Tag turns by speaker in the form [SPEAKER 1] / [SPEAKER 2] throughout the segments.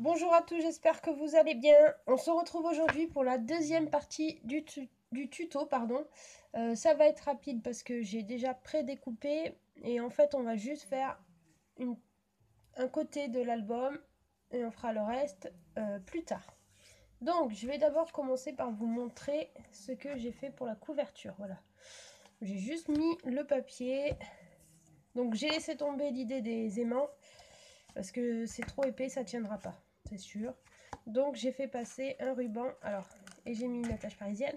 [SPEAKER 1] Bonjour à tous, j'espère que vous allez bien. On se retrouve aujourd'hui pour la deuxième partie du tuto, pardon. Ça va être rapide parce que j'ai déjà pré-découpé et en fait on va juste faire un côté de l'album et on fera le reste plus tard. Donc je vais d'abord commencer par vous montrer ce que j'ai fait pour la couverture. Voilà, j'ai juste mis le papier. Donc j'ai laissé tomber l'idée des aimants parce que c'est trop épais, ça tiendra pas, c'est sûr. Donc j'ai fait passer un ruban, alors, et j'ai mis une attache parisienne.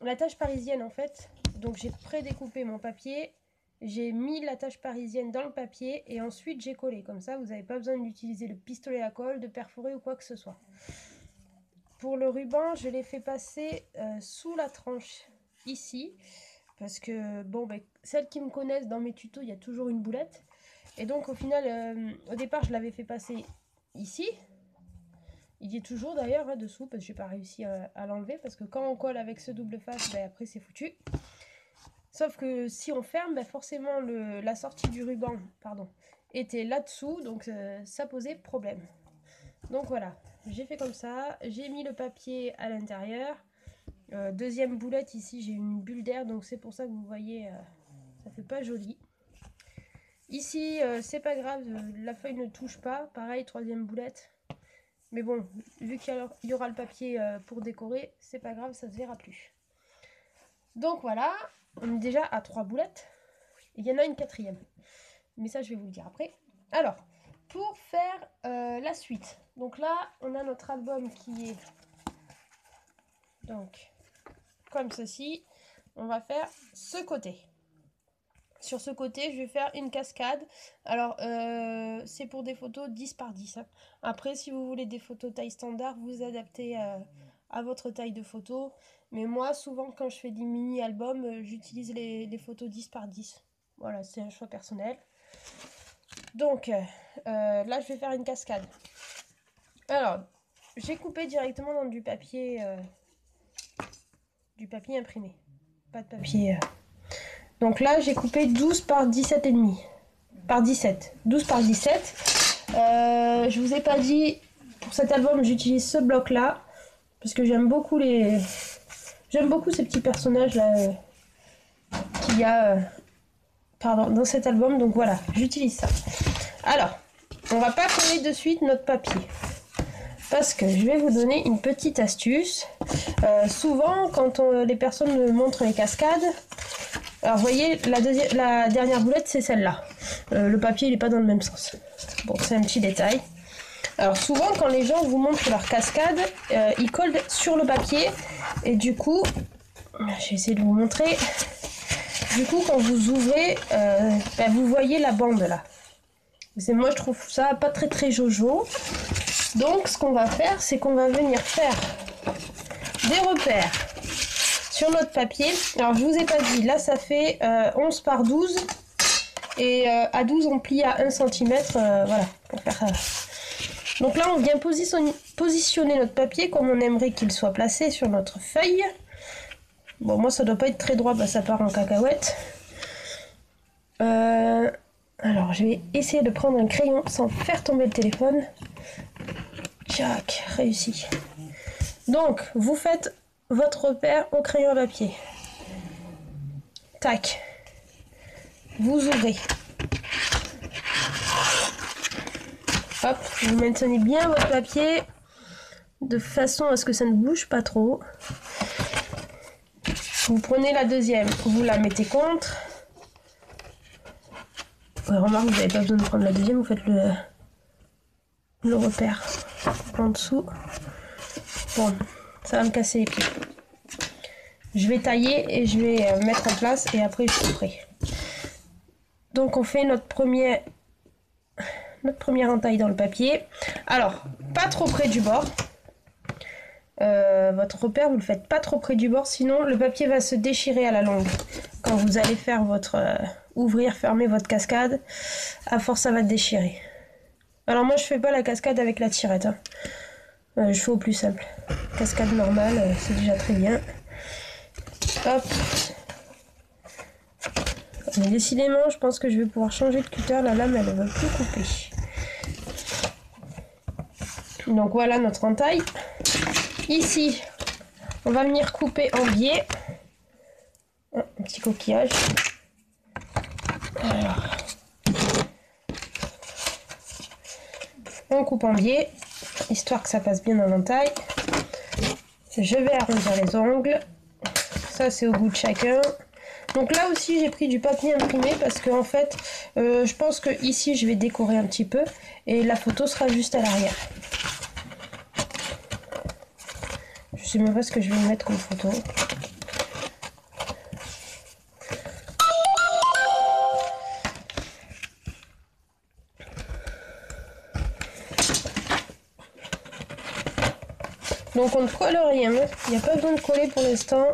[SPEAKER 1] L'attache parisienne en fait, donc j'ai pré-découpé mon papier, j'ai mis l'attache parisienne dans le papier et ensuite j'ai collé. Comme ça, vous n'avez pas besoin d'utiliser le pistolet à colle, de perforer ou quoi que ce soit. Pour le ruban, je l'ai fait passer sous la tranche ici, parce que, bon, ben, celles qui me connaissent dans mes tutos, il y a toujours une boulette. Et donc au final, au départ, je l'avais fait passer ici. Il y est toujours d'ailleurs dessous, parce que j'ai pas réussi à l'enlever, parce que quand on colle avec ce double face, ben, après c'est foutu. Sauf que si on ferme, ben, forcément la sortie du ruban, pardon, était là-dessous, donc ça posait problème. Donc voilà, j'ai fait comme ça, j'ai mis le papier à l'intérieur. Deuxième boulette ici, j'ai une bulle d'air, donc c'est pour ça que vous voyez, ça fait pas joli. Ici, c'est pas grave, la feuille ne touche pas. Pareil, troisième boulette. Mais bon, vu qu'il y aura le papier pour décorer, c'est pas grave, ça se verra plus. Donc voilà, on est déjà à 3 boulettes. Il y en a une quatrième. Mais ça, je vais vous le dire après. Alors, pour faire la suite. Donc là, on a notre album qui est donc comme ceci. On va faire ce côté. Sur ce côté, je vais faire une cascade. Alors, c'est pour des photos 10 par 10. Hein. Après, si vous voulez des photos taille standard, vous adaptez à votre taille de photo. Mais moi, souvent, quand je fais des mini-albums, j'utilise les photos 10 par 10. Voilà, c'est un choix personnel. Donc, là, je vais faire une cascade. Alors, j'ai coupé directement dans du papier imprimé. Pas de papier... Donc là, j'ai coupé 12 par 17,5. Par 17. 12 par 17. Je vous ai pas dit, pour cet album, j'utilise ce bloc-là. Parce que j'aime beaucoup ces petits personnages-là qu'il y a dans cet album. Donc voilà, j'utilise ça. Alors, on va pas coller de suite notre papier. Parce que je vais vous donner une petite astuce. Souvent, quand les personnes me montrent les cascades... Alors vous voyez, la dernière boulette, c'est celle-là. Le papier, il n'est pas dans le même sens. Bon, c'est un petit détail. Alors souvent, quand les gens vous montrent leur cascade, ils collent sur le papier. Et du coup, je vais essayer de vous montrer. Du coup, quand vous ouvrez, vous voyez la bande là. Moi, je trouve ça pas très très jojo. Donc, ce qu'on va faire, c'est qu'on va venir faire des repères sur notre papier. Alors je vous ai pas dit, là ça fait 11 par 12 et à 12 on plie à 1 cm, voilà, pour faire ça. Donc là on vient positionner notre papier comme on aimerait qu'il soit placé sur notre feuille. Bon, moi ça doit pas être très droit, bah, ça part en cacahuète. Alors je vais essayer de prendre un crayon sans faire tomber le téléphone. Tchac, réussi. Donc vous faites votre repère au crayon à papier. Tac. Vous ouvrez. Hop, vous maintenez bien votre papier de façon à ce que ça ne bouge pas trop. Vous prenez la deuxième, vous la mettez contre. Ouais, remarque, vous n'avez pas besoin de prendre la deuxième, vous faites le repère en dessous. Bon, ça va me casser les pieds. Je vais tailler et je vais mettre en place et après je couperai. Donc on fait notre première entaille dans le papier. Alors, pas trop près du bord. Votre repère, vous le faites pas trop près du bord, sinon le papier va se déchirer à la longue. Quand vous allez faire votre ouvrir, fermer votre cascade, à force ça va déchirer. Alors moi je fais pas la cascade avec la tirette. Hein. Je fais au plus simple. Cascade normale, c'est déjà très bien. Hop. Mais décidément, je pense que je vais pouvoir changer de cutter. La lame, elle ne va plus couper. Donc voilà notre entaille. Ici, on va venir couper en biais. Un petit coquillage. Alors, on coupe en biais, histoire que ça passe bien dans l'entaille. Je vais arrondir les ongles. Ça, c'est au goût de chacun. Donc là aussi, j'ai pris du papier imprimé parce que en fait, je pense que ici, je vais décorer un petit peu et la photo sera juste à l'arrière. Je sais même pas ce que je vais mettre comme photo. Donc on ne colle rien, il n'y a pas besoin de coller pour l'instant.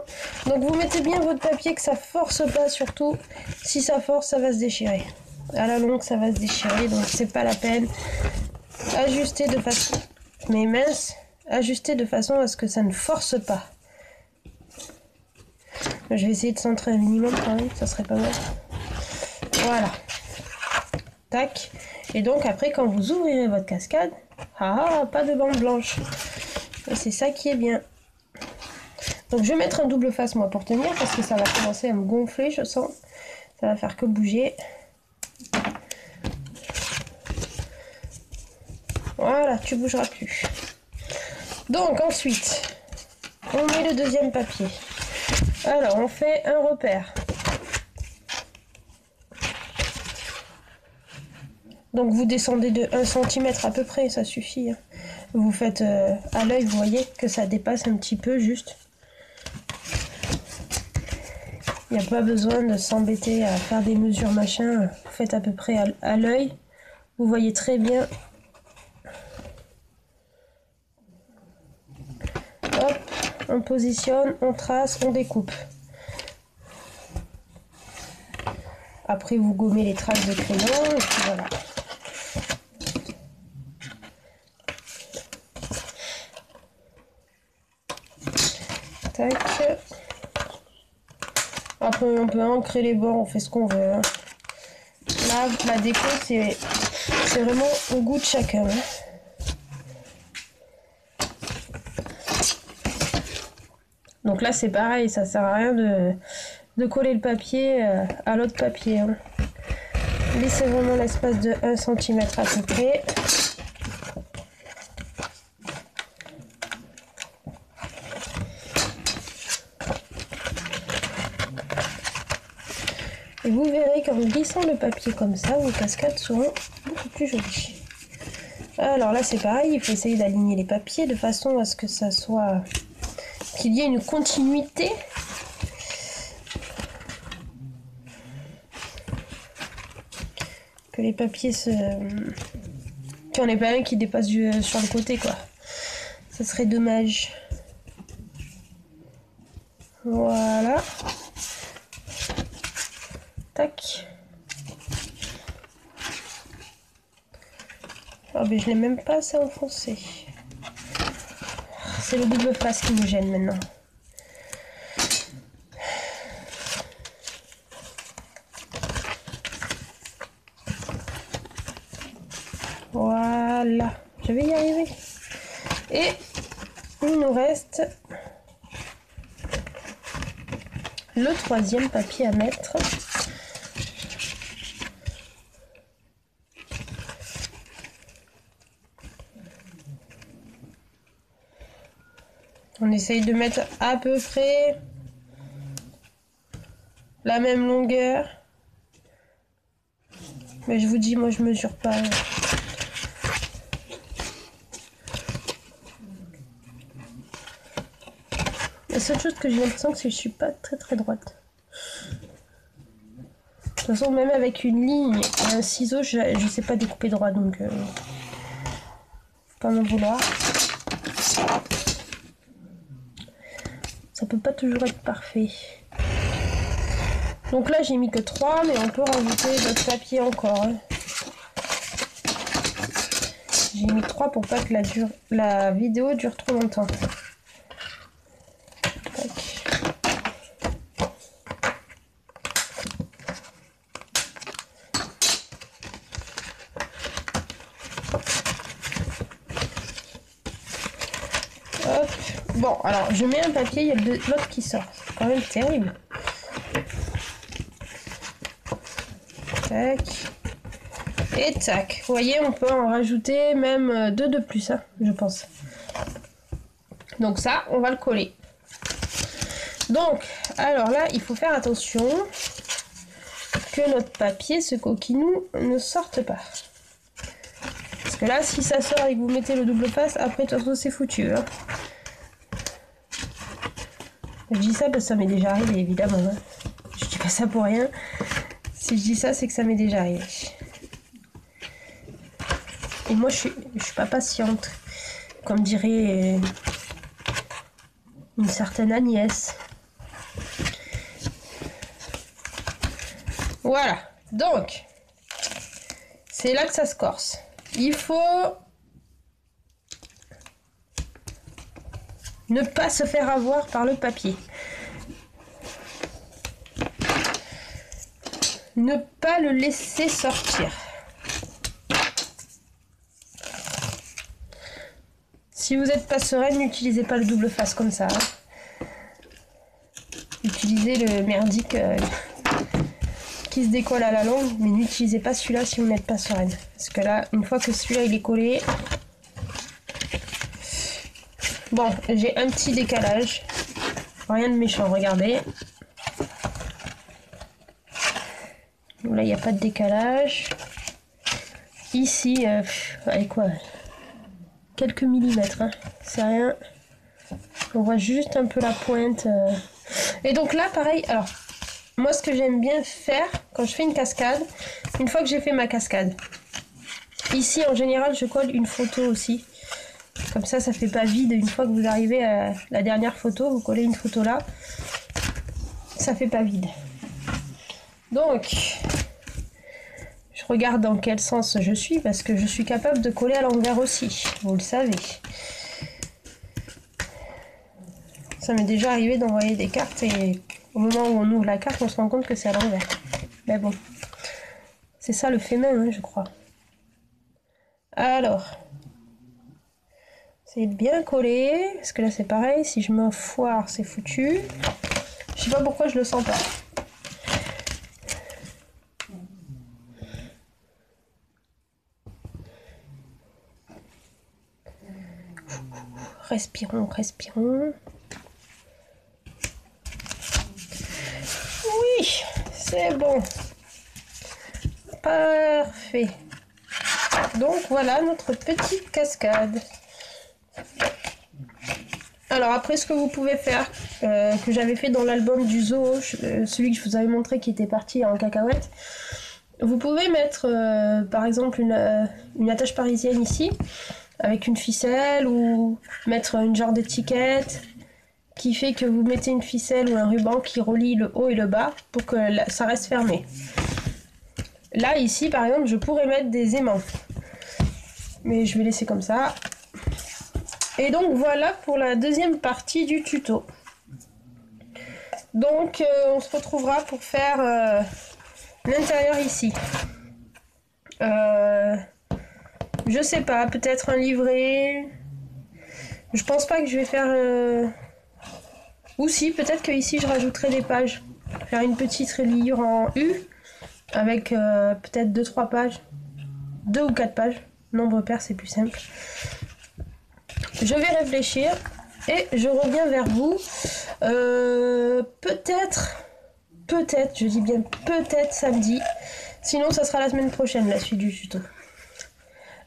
[SPEAKER 1] Donc vous mettez bien votre papier, que ça force pas surtout. Si ça force, ça va se déchirer. À la longue, ça va se déchirer, donc c'est pas la peine. Ajustez de façon, mais mince, ajustez de façon à ce que ça ne force pas. Je vais essayer de centrer un minimum quand même, ça serait pas mal. Voilà. Tac. Et donc après, quand vous ouvrirez votre cascade, pas de bande blanche. Et c'est ça qui est bien. Donc je vais mettre un double face moi pour tenir parce que ça va commencer à me gonfler, je sens. Ça va faire que bouger. Voilà, tu bougeras plus. Donc ensuite, on met le deuxième papier. Alors on fait un repère. Donc vous descendez de 1 cm à peu près, ça suffit. Hein. Vous faites à l'œil, vous voyez que ça dépasse un petit peu juste. Il n'y a pas besoin de s'embêter à faire des mesures machin. Vous faites à peu près à l'œil. Vous voyez très bien. Hop, on positionne, on trace, on découpe. Après vous gommez les traces de crayon et puis voilà. Tac. Après on peut ancrer les bords, on fait ce qu'on veut. Hein. Là la déco c'est vraiment au goût de chacun. Hein. Donc là c'est pareil, ça sert à rien de coller le papier à l'autre papier. Hein. Laissez vraiment l'espace de 1 cm à peu près. Et vous verrez qu'en glissant le papier comme ça, vos cascades seront beaucoup plus jolies. Alors là c'est pareil, il faut essayer d'aligner les papiers de façon à ce que ça soit... qu'il y ait une continuité. Que les papiers se... qu'il n'y en ait pas un qui dépasse sur le côté quoi. Ça serait dommage. Voilà. Tac. Oh mais je l'ai même pas assez enfoncé. C'est le double face qui me gêne maintenant. Voilà. Je vais y arriver. Et il nous reste le troisième papier à mettre. On essaye de mettre à peu près la même longueur. Mais je vous dis, moi je mesure pas. La seule chose que j'ai l'impression, c'est que je suis pas très droite. De toute façon, même avec une ligne et un ciseau, je sais pas découper droit, donc faut pas m'en vouloir. Ça peut pas toujours être parfait. Donc là, j'ai mis que 3, mais on peut rajouter d'autres papiers encore. Hein. J'ai mis 3 pour pas que la vidéo dure trop longtemps. Tac. Bon, alors je mets un papier, il y a l'autre qui sort. C'est quand même terrible. Tac. Et tac. Vous voyez, on peut en rajouter même 2 de plus, hein, je pense. Donc ça, on va le coller. Donc, alors là, il faut faire attention que notre papier, ce coquinou, ne sorte pas. Parce que là, si ça sort et que vous mettez le double face, après, de toute façon, c'est foutu. Hein. Je dis ça parce que ça m'est déjà arrivé, évidemment. Hein. Je dis pas ça pour rien. Si je dis ça, c'est que ça m'est déjà arrivé. Et moi, je suis pas patiente. Comme dirait une certaine Agnès. Voilà. Donc, c'est là que ça se corse. Il faut ne pas se faire avoir par le papier. Ne pas le laisser sortir. Si vous n'êtes pas sereine, n'utilisez pas le double face comme ça. Hein. Utilisez le merdique qui se décolle à la longue, mais n'utilisez pas celui-là si vous n'êtes pas sereine. Parce que là, une fois que celui-là il est collé... Bon, j'ai un petit décalage. Rien de méchant, regardez. Là, il n'y a pas de décalage. Ici, avec quoi? Quelques millimètres, hein. C'est rien. On voit juste un peu la pointe. Et donc là, pareil, alors, moi, ce que j'aime bien faire, quand je fais une cascade, une fois que j'ai fait ma cascade, ici, en général, je colle une photo aussi. Comme ça fait pas vide. Une fois que vous arrivez à la dernière photo, vous collez une photo là. Ça fait pas vide. Donc, je regarde dans quel sens je suis parce que je suis capable de coller à l'envers aussi. Vous le savez. Ça m'est déjà arrivé d'envoyer des cartes et au moment où on ouvre la carte, on se rend compte que c'est à l'envers. Mais bon, c'est ça le fait même, hein, je crois. Alors, c'est bien collé, parce que là c'est pareil, si je me foire, c'est foutu. Je sais pas pourquoi je le sens pas. Respirons, respirons. Oui, c'est bon. Parfait. Donc voilà notre petite cascade. Alors après, ce que vous pouvez faire, que j'avais fait dans l'album du zoo, celui que je vous avais montré qui était parti en cacahuète, vous pouvez mettre par exemple une attache parisienne ici, avec une ficelle, ou mettre une genre d'étiquette qui fait que vous mettez une ficelle ou un ruban qui relie le haut et le bas pour que ça reste fermé. Là, ici, par exemple, je pourrais mettre des aimants. Mais je vais laisser comme ça. Et donc, voilà pour la deuxième partie du tuto. Donc, on se retrouvera pour faire l'intérieur ici. Je sais pas, peut-être un livret. Je pense pas que je vais faire... Ou si, peut-être que ici je rajouterai des pages. Faire une petite reliure en U. Avec peut-être 2-3 pages. 2 ou 4 pages. Nombre pair, c'est plus simple. Je vais réfléchir. Et je reviens vers vous. Peut-être, je dis bien peut-être samedi. Sinon, ça sera la semaine prochaine, la suite du tuto.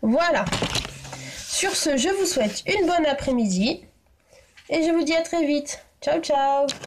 [SPEAKER 1] Voilà. Sur ce, je vous souhaite une bonne après-midi. Et je vous dis à très vite. Ciao, ciao!